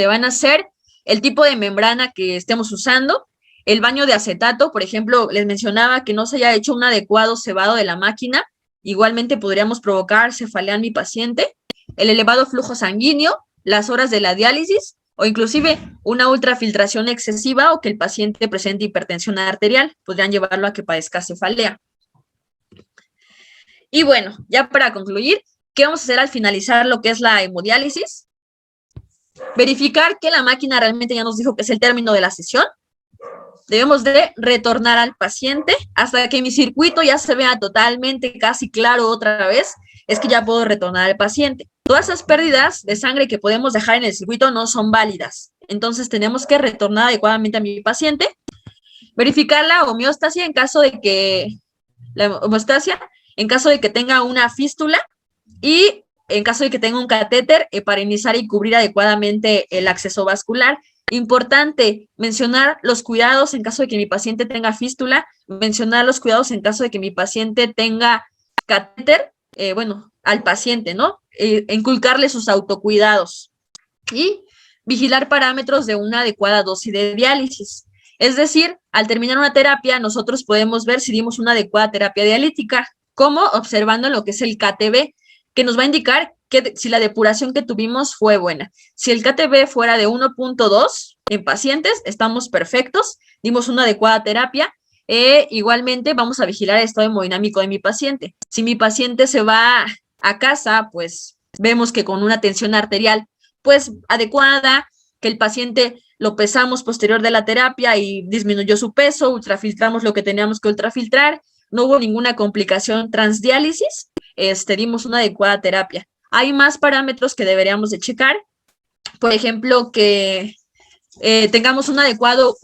van a ser el tipo de membrana que estemos usando, el baño de acetato, por ejemplo, les mencionaba que no se haya hecho un adecuado cebado de la máquina, igualmente podríamos provocar cefalea en mi paciente, el elevado flujo sanguíneo, las horas de la diálisis o inclusive una ultrafiltración excesiva o que el paciente presente hipertensión arterial, podrían llevarlo a que padezca cefalea. Y bueno, ya para concluir, ¿qué vamos a hacer al finalizar lo que es la hemodiálisis? Verificar que la máquina realmente ya nos dijo que es el término de la sesión. Debemos de retornar al paciente hasta que mi circuito ya se vea totalmente casi claro otra vez, es que ya puedo retornar al paciente. Todas esas pérdidas de sangre que podemos dejar en el circuito no son válidas, entonces tenemos que retornar adecuadamente a mi paciente, verificar la homeostasia en caso de que tenga una fístula y en caso de que tenga un catéter para iniciar y cubrir adecuadamente el acceso vascular. Importante mencionar los cuidados en caso de que mi paciente tenga fístula, mencionar los cuidados en caso de que mi paciente tenga catéter, al paciente, ¿no? Inculcarle sus autocuidados y vigilar parámetros de una adecuada dosis de diálisis. Es decir, al terminar una terapia, nosotros podemos ver si dimos una adecuada terapia dialítica, como observando lo que es el KTB, que nos va a indicar si la depuración que tuvimos fue buena. Si el KTB fuera de 1.2 en pacientes, estamos perfectos, dimos una adecuada terapia. Igualmente vamos a vigilar el estado hemodinámico de mi paciente. Si mi paciente se va a casa, pues vemos que con una tensión arterial pues adecuada, que el paciente lo pesamos posterior de la terapia y disminuyó su peso, ultrafiltramos lo que teníamos que ultrafiltrar, no hubo ninguna complicación transdiálisis, dimos una adecuada terapia. Hay más parámetros que deberíamos de checar, por ejemplo, que tengamos un adecuado,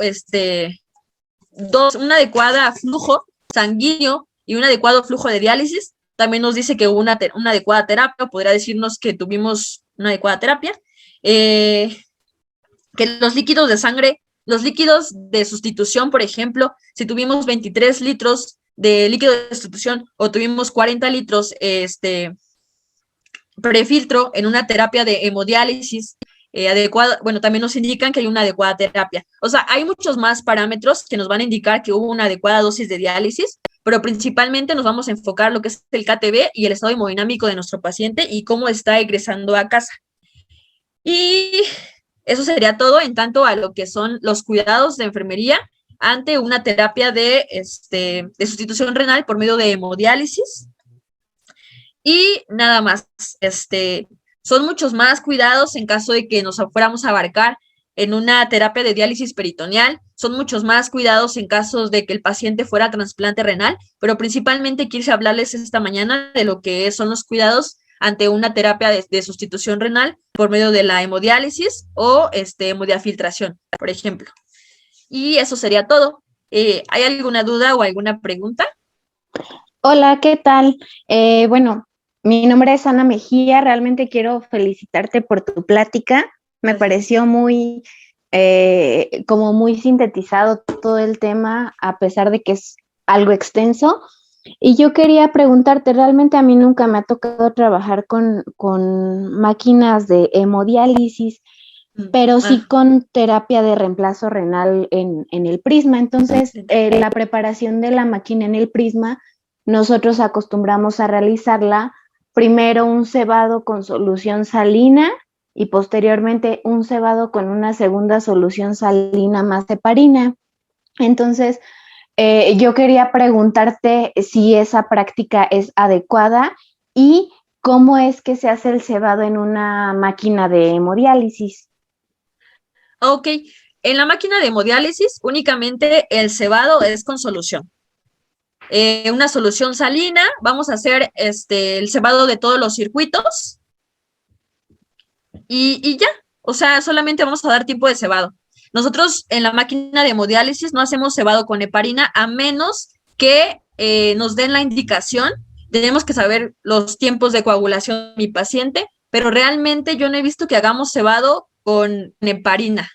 un adecuado flujo sanguíneo y un adecuado flujo de diálisis. También nos dice que hubo una adecuada terapia, podría decirnos que tuvimos una adecuada terapia. Que los líquidos de sangre, los líquidos de sustitución, por ejemplo, si tuvimos 23 litros de líquido de sustitución o tuvimos 40 litros prefiltro en una terapia de hemodiálisis adecuada, también nos indican que hay una adecuada terapia. O sea, hay muchos más parámetros que nos van a indicar que hubo una adecuada dosis de diálisis, pero principalmente nos vamos a enfocar lo que es el KTB y el estado hemodinámico de nuestro paciente y cómo está egresando a casa. Y eso sería todo en tanto a lo que son los cuidados de enfermería ante una terapia de sustitución renal por medio de hemodiálisis. Y nada más, son muchos más cuidados en caso de que nos fuéramos a abarcar en una terapia de diálisis peritoneal, son muchos más cuidados en casos de que el paciente fuera a trasplante renal, pero principalmente quise hablarles esta mañana de lo que son los cuidados ante una terapia de sustitución renal por medio de la hemodiálisis o hemodiafiltración, por ejemplo. Y eso sería todo. ¿Hay alguna duda o alguna pregunta? Hola, ¿qué tal? Bueno, mi nombre es Ana Mejía, realmente quiero felicitarte por tu plática, me pareció muy, como muy sintetizado todo el tema, a pesar de que es algo extenso. Y yo quería preguntarte, realmente a mí nunca me ha tocado trabajar con máquinas de hemodiálisis, pero sí con terapia de reemplazo renal en el Prisma. Entonces, la preparación de la máquina en el Prisma, nosotros acostumbramos a realizarla primero un cebado con solución salina y posteriormente un cebado con una segunda solución salina más heparina. Entonces, Yo quería preguntarte si esa práctica es adecuada y cómo es que se hace el cebado en una máquina de hemodiálisis. Ok, en la máquina de hemodiálisis únicamente el cebado es con solución. Una solución salina, vamos a hacer el cebado de todos los circuitos y ya, o sea, solamente vamos a dar tiempo de cebado. Nosotros en la máquina de hemodiálisis no hacemos cebado con heparina a menos que nos den la indicación. Tenemos que saber los tiempos de coagulación de mi paciente, pero realmente yo no he visto que hagamos cebado con heparina.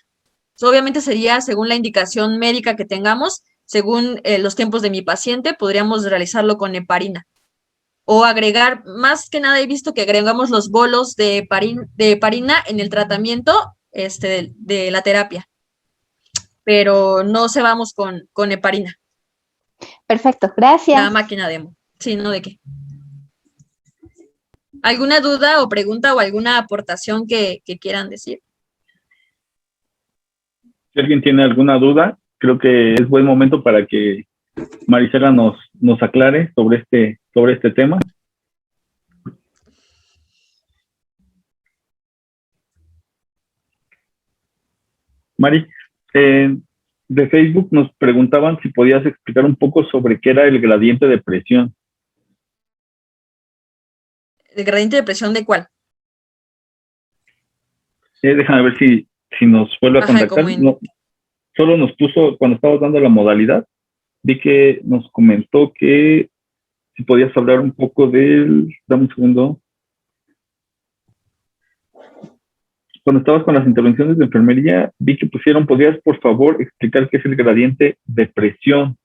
Obviamente sería según la indicación médica que tengamos, según los tiempos de mi paciente, podríamos realizarlo con heparina. O agregar, más que nada he visto que agregamos los bolos de heparina en el tratamiento de la terapia, pero no se vamos con heparina. Perfecto, gracias. La máquina demo. Sí, no de qué. ¿Alguna duda o pregunta o alguna aportación que quieran decir? Si alguien tiene alguna duda, creo que es buen momento para que Marisela nos aclare sobre este tema. Mari, de Facebook nos preguntaban si podías explicar un poco sobre qué era el gradiente de presión. ¿El gradiente de presión de cuál? Déjame ver si nos vuelve a contactar. No, solo nos puso, cuando estábamos dando la modalidad, vi que nos comentó que si podías hablar un poco dame un segundo. Cuando estabas con las intervenciones de enfermería, vi que ¿podrías por favor explicar qué es el gradiente de presión?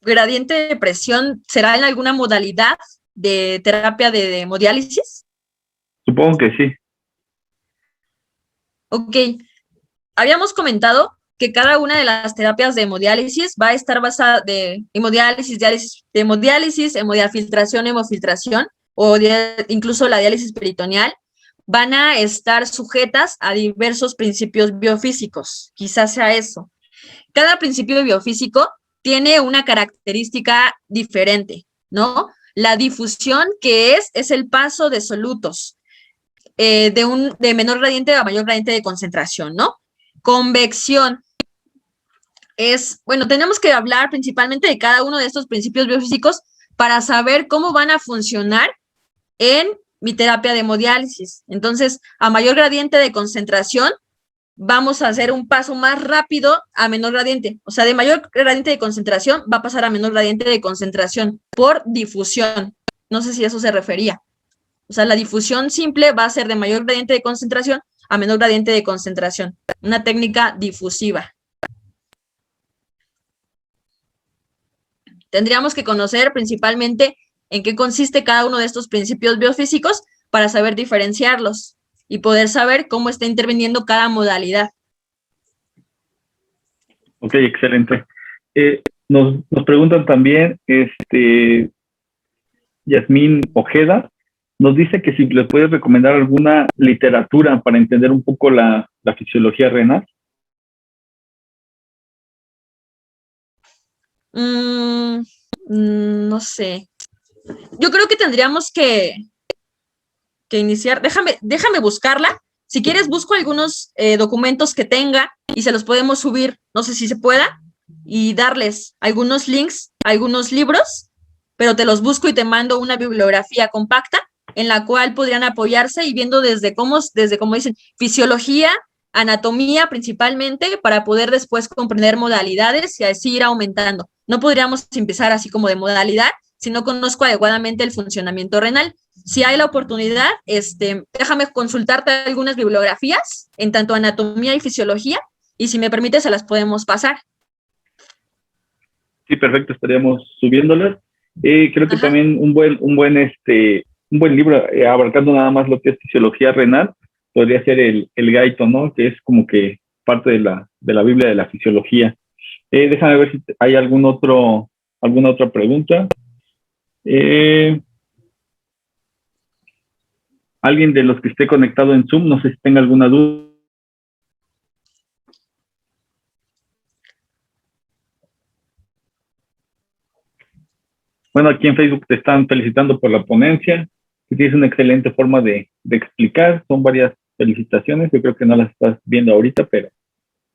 ¿Gradiente de presión será en alguna modalidad de terapia de hemodiálisis? Supongo que sí. Ok. Habíamos comentado que cada una de las terapias de hemodiálisis va a estar basada de hemodiálisis, hemodiafiltración, hemofiltración o incluso la diálisis peritoneal, van a estar sujetas a diversos principios biofísicos. Quizás sea eso. Cada principio biofísico tiene una característica diferente, ¿no? La difusión, que es el paso de solutos de menor gradiente a mayor gradiente de concentración, ¿no? Convección tenemos que hablar principalmente de cada uno de estos principios biofísicos para saber cómo van a funcionar en mi terapia de hemodiálisis. Entonces, a mayor gradiente de concentración, vamos a hacer un paso más rápido a menor gradiente. O sea, de mayor gradiente de concentración va a pasar a menor gradiente de concentración por difusión. No sé si a eso se refería. O sea, la difusión simple va a ser de mayor gradiente de concentración a menor gradiente de concentración. Una técnica difusiva. Tendríamos que conocer principalmente en qué consiste cada uno de estos principios biofísicos para saber diferenciarlos y poder saber cómo está interviniendo cada modalidad. Ok, excelente. Nos preguntan también, Yasmín Ojeda, nos dice que si le puedes recomendar alguna literatura para entender un poco la fisiología renal. No sé. Yo creo que tendríamos que iniciar. Déjame buscarla. Si quieres, busco algunos documentos que tenga y se los podemos subir, no sé si se pueda, y darles algunos links, algunos libros, pero te los busco y te mando una bibliografía compacta en la cual podrían apoyarse y viendo desde cómo dicen, fisiología, anatomía principalmente, para poder después comprender modalidades y así ir aumentando. No podríamos empezar así como de modalidad si no conozco adecuadamente el funcionamiento renal. Si hay la oportunidad, déjame consultarte algunas bibliografías en tanto anatomía y fisiología, y si me permite, se las podemos pasar. Sí, perfecto, estaríamos subiéndolas. Creo que también un buen libro, abarcando nada más lo que es fisiología renal, podría ser el Gaito, ¿no? Que es como que parte de la Biblia de la fisiología. Déjame ver si hay alguna otra pregunta. Alguien de los que esté conectado en Zoom, no sé si tenga alguna duda. Bueno, aquí en Facebook te están felicitando por la ponencia, que tienes una excelente forma de explicar, son varias felicitaciones, yo creo que no las estás viendo ahorita, pero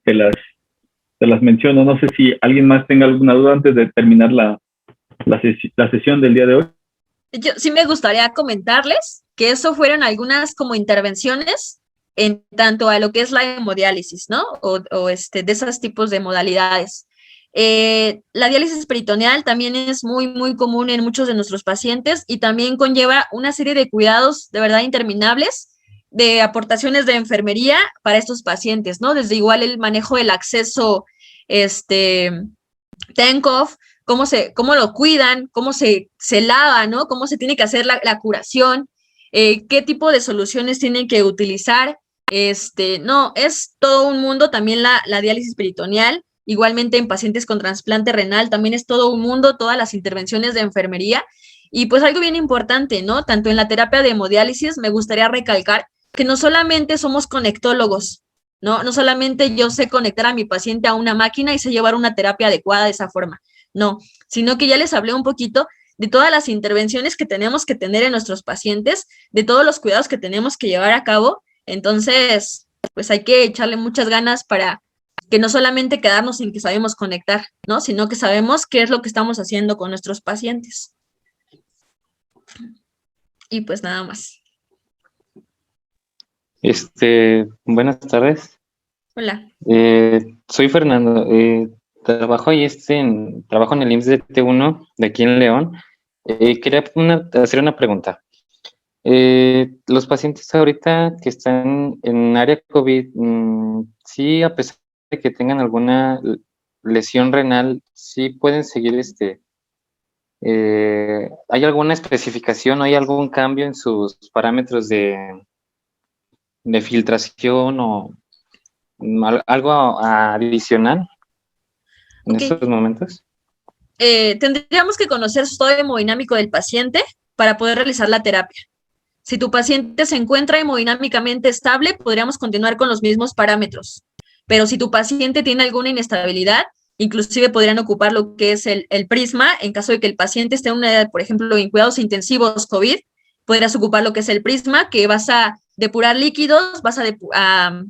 te las menciono. No sé si alguien más tenga alguna duda antes de terminar la sesión del día de hoy. Yo sí me gustaría comentarles que eso fueron algunas como intervenciones en tanto a lo que es la hemodiálisis, ¿no? De esos tipos de modalidades. La diálisis peritoneal también es muy, muy común en muchos de nuestros pacientes y también conlleva una serie de cuidados de verdad interminables, de aportaciones de enfermería para estos pacientes, ¿no? Desde igual el manejo del acceso, TENCOF, cómo lo cuidan, cómo se lava, ¿no? Cómo se tiene que hacer la curación, qué tipo de soluciones tienen que utilizar. No, es todo un mundo, también la diálisis peritoneal, igualmente en pacientes con trasplante renal, también es todo un mundo, todas las intervenciones de enfermería. Y pues algo bien importante, ¿no? Tanto en la terapia de hemodiálisis, me gustaría recalcar que no solamente somos conectólogos, ¿no? No solamente yo sé conectar a mi paciente a una máquina y sé llevar una terapia adecuada de esa forma, no, sino que ya les hablé un poquito de todas las intervenciones que tenemos que tener en nuestros pacientes, de todos los cuidados que tenemos que llevar a cabo. Entonces, pues hay que echarle muchas ganas para que no solamente quedarnos en que sabemos conectar, ¿no? Sino que sabemos qué es lo que estamos haciendo con nuestros pacientes. Y pues nada más. Buenas tardes. Hola. Soy Fernando. Trabajo en el IMSS de T1 de aquí en León. Quería hacer una pregunta. Los pacientes ahorita que están en área COVID, sí, a pesar de que tengan alguna lesión renal, sí pueden seguir ¿hay alguna especificación o hay algún cambio en sus parámetros de filtración o algo adicional en estos momentos? Tendríamos que conocer su estado hemodinámico del paciente para poder realizar la terapia. Si tu paciente se encuentra hemodinámicamente estable, podríamos continuar con los mismos parámetros. Pero si tu paciente tiene alguna inestabilidad, inclusive podrían ocupar lo que es el prisma. En caso de que el paciente esté en una edad, por ejemplo, en cuidados intensivos COVID, podrías ocupar lo que es el prisma, que vas a depurar líquidos, vas a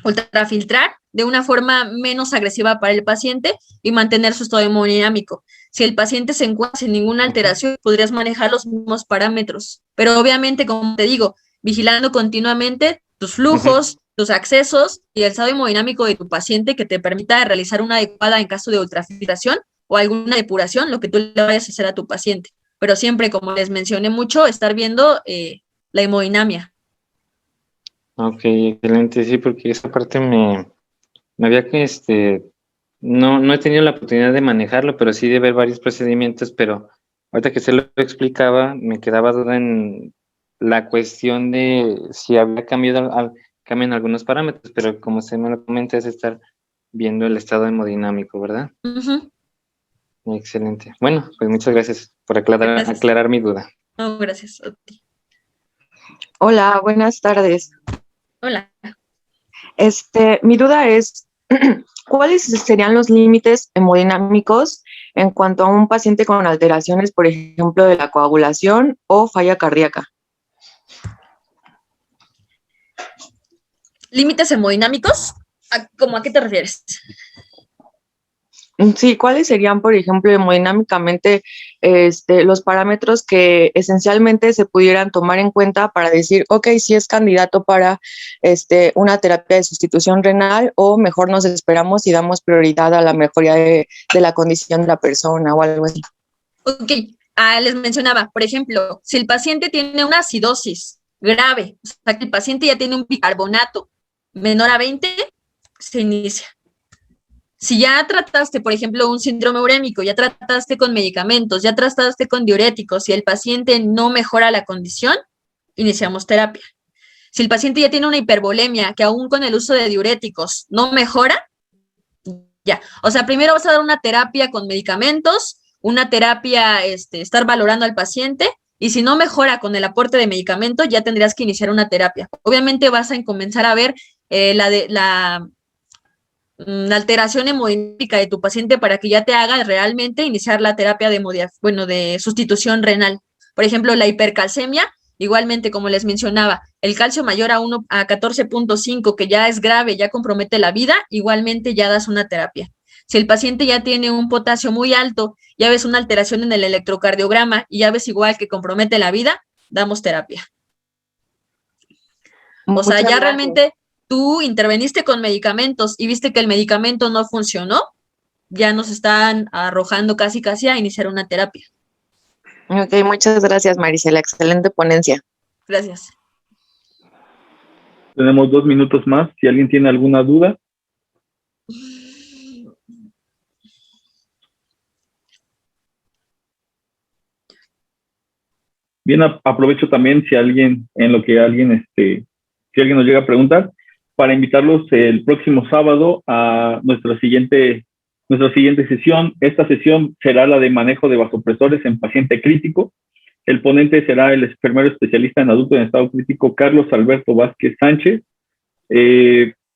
ultrafiltrar de una forma menos agresiva para el paciente y mantener su estado hemodinámico. Si el paciente se encuentra sin ninguna alteración, podrías manejar los mismos parámetros. Pero obviamente, como te digo, vigilando continuamente tus flujos, tus accesos y el estado hemodinámico de tu paciente que te permita realizar una adecuada en caso de ultrafiltración o alguna depuración, lo que tú le vayas a hacer a tu paciente. Pero siempre, como les mencioné mucho, estar viendo la hemodinamia. Ok, excelente, sí, porque esa parte me había que, no he tenido la oportunidad de manejarlo, pero sí de ver varios procedimientos, pero ahorita que se lo explicaba, me quedaba duda en la cuestión de si había cambiado cambian algunos parámetros, pero como se me lo comenta es estar viendo el estado hemodinámico, ¿verdad? Excelente. Bueno, pues muchas gracias por aclarar mi duda. No, gracias a ti. Hola, buenas tardes. Hola. Mi duda es, ¿cuáles serían los límites hemodinámicos en cuanto a un paciente con alteraciones, por ejemplo, de la coagulación o falla cardíaca? ¿Límites hemodinámicos? ¿Cómo a qué te refieres? Sí, ¿cuáles serían, por ejemplo, hemodinámicamente los parámetros que esencialmente se pudieran tomar en cuenta para decir, ok, sí es candidato para una terapia de sustitución renal o mejor nos esperamos y damos prioridad a la mejoría de la condición de la persona o algo así? Ok, les mencionaba, por ejemplo, si el paciente tiene una acidosis grave, o sea, que el paciente ya tiene un bicarbonato menor a 20, se inicia. Si ya trataste, por ejemplo, un síndrome urémico, ya trataste con medicamentos, ya trataste con diuréticos, y el paciente no mejora la condición, iniciamos terapia. Si el paciente ya tiene una hipervolemia, que aún con el uso de diuréticos no mejora, ya. O sea, primero vas a dar una terapia con medicamentos, una terapia, estar valorando al paciente, y si no mejora con el aporte de medicamento, ya tendrías que iniciar una terapia. Obviamente vas a comenzar a ver alteración hemodinámica de tu paciente para que ya te haga realmente iniciar la terapia de sustitución renal. Por ejemplo, la hipercalcemia, igualmente, como les mencionaba, el calcio mayor a 14.5, que ya es grave, ya compromete la vida, igualmente ya das una terapia. Si el paciente ya tiene un potasio muy alto, ya ves una alteración en el electrocardiograma y ya ves igual que compromete la vida, damos terapia. O sea, ya realmente tú interveniste con medicamentos y viste que el medicamento no funcionó, ya nos están arrojando casi a iniciar una terapia. Ok, muchas gracias, Marisela. Excelente ponencia. Gracias. Tenemos 2 minutos más. Si alguien tiene alguna duda. Bien, aprovecho también si alguien nos llega a preguntar, para invitarlos el próximo sábado a nuestra siguiente sesión. Esta sesión será la de manejo de vasopresores en paciente crítico. El ponente será el enfermero especialista en adulto en estado crítico, Carlos Alberto Vázquez Sánchez.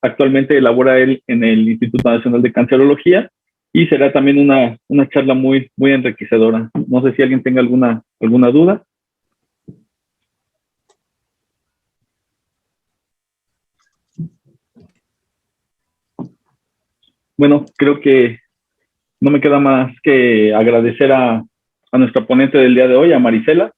Actualmente elabora él en el Instituto Nacional de Cancerología y será también una charla muy, muy enriquecedora. No sé si alguien tenga alguna duda. Bueno, creo que no me queda más que agradecer a nuestra ponente del día de hoy, a Marisela.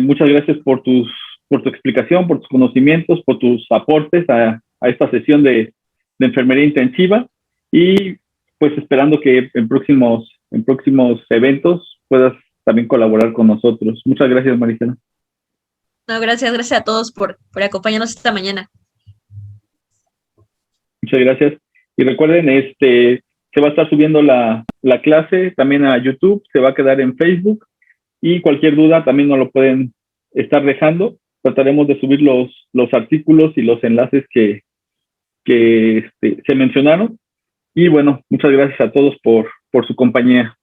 Muchas gracias por tu explicación, por tus conocimientos, por tus aportes a esta sesión de enfermería intensiva, y pues esperando que en próximos eventos puedas también colaborar con nosotros. Muchas gracias, Marisela. No, gracias a todos por acompañarnos esta mañana. Muchas gracias. Y recuerden, se va a estar subiendo la clase también a YouTube, se va a quedar en Facebook, y cualquier duda también nos lo pueden estar dejando. Trataremos de subir los artículos y los enlaces que se mencionaron. Y bueno, muchas gracias a todos por su compañía.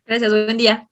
Gracias, buen día.